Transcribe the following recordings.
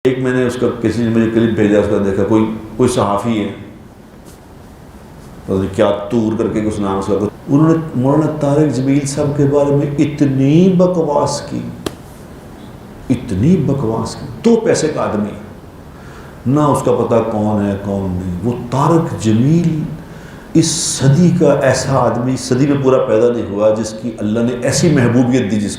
ایک میں نے اس کا کسی نے مجھے کلپ بھیجا، اس کا دیکھا کوئی صحافی ہے، کیا تور کر کے کچھ نام اس کا، انہوں نے مولانا طارق جمیل صاحب کے بارے میں اتنی بکواس کی، دو پیسے کا آدمی نہ اس کا پتہ کون ہے کون نہیں۔ وہ طارق جمیل اس صدی کا ایسا آدمی، صدی میں پورا پیدا نہیں ہوا جس کی اللہ نے ایسی محبوبیت دی، جس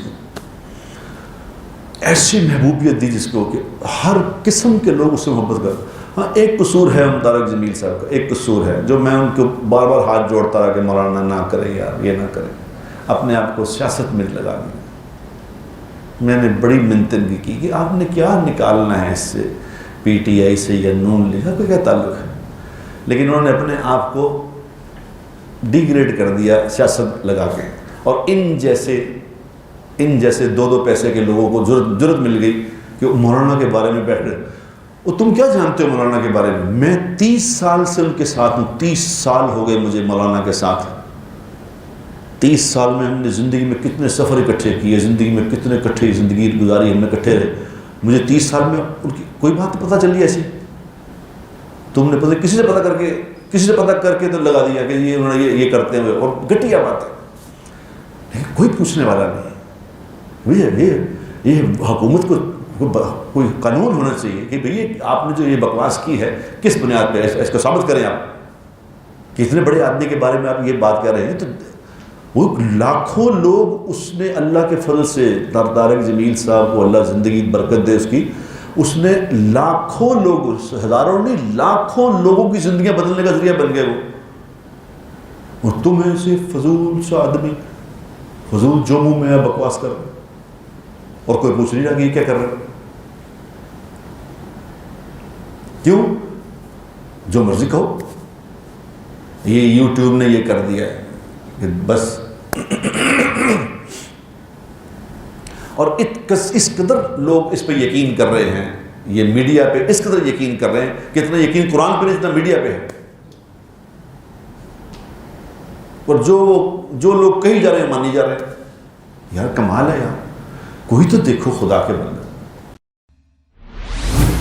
کو کہ ہر قسم کے لوگ اس سے محبت کرتے۔ ہاں ایک قصور ہے ہم طارق جمیل صاحب کا، ایک قصور ہے جو میں ان کو بار بار ہاتھ جوڑتا رہا کہ مولانا نہ کریں یار، یہ نہ کریں، اپنے آپ کو سیاست میں لگا دیا۔ میں نے بڑی منتن کی کہ آپ نے کیا نکالنا ہے اس سے، پی ٹی آئی سے یا نون لیگ کا کیا تعلق ہے، لیکن انہوں نے اپنے آپ کو ڈیگریڈ کر دیا سیاست لگا کے، اور ان جیسے دو پیسے کے لوگوں کو جرت مل گئی کہ مولانا کے بارے میں بیٹھ رہے۔ وہ تم کیا جانتے ہو مولانا کے بارے میں؟ میں 30 سال سے ان کے ساتھ ہوں، 30 سال ہو گئے مجھے مولانا کے ساتھ۔ 30 سال میں ہم نے زندگی میں کتنے سفر اکٹھے کیے، زندگی میں کتنے اکٹھے زندگی گزاری، ہم نے اکٹھے رہے۔ مجھے 30 سال میں ان کی کوئی بات پتہ چلی ایسی؟ تم نے کسی سے پتہ کر کے تو لگا دیا کہ یہ انہوں نے یہ کرتے ہیں، اور گھٹیا بات ہے، لیکن کوئی پوچھنے والا نہیں۔ یہ حکومت کو کوئی قانون ہونا چاہیے کہ بھئی آپ نے جو یہ بکواس کی ہے کس بنیاد پہ، اس کو ثابت کریں آپ کہ اتنے بڑے آدمی کے بارے میں آپ یہ بات کر رہے ہیں۔ تو وہ لاکھوں لوگ اس نے اللہ کے فضل سے، طارق جمیل صاحب کو اللہ زندگی برکت دے اس نے لاکھوں لوگ، ہزاروں نہیں لاکھوں لوگوں کی زندگیاں بدلنے کا ذریعہ بن گئے وہ، اور تم ایسے فضول سا آدمی، فضول جو منہ میں ہے بکواس کر رہے، اور کوئی پوچھ نہیں رہا کہ یہ کیا کر رہے، کیوں؟ جو مرضی کہو، یہ یوٹیوب نے یہ کر دیا ہے کہ بس اور اس قدر لوگ اس پہ یقین کر رہے ہیں، یہ میڈیا پہ اس قدر یقین کر رہے ہیں کہ اتنا یقین قرآن پہ نہیں جتنا میڈیا پہ ہے، اور جو لوگ کہیں جا رہے ہیں مانی جا رہے ہیں۔ یار کمال ہے یار، کوئی تو دیکھو خدا کے بندے۔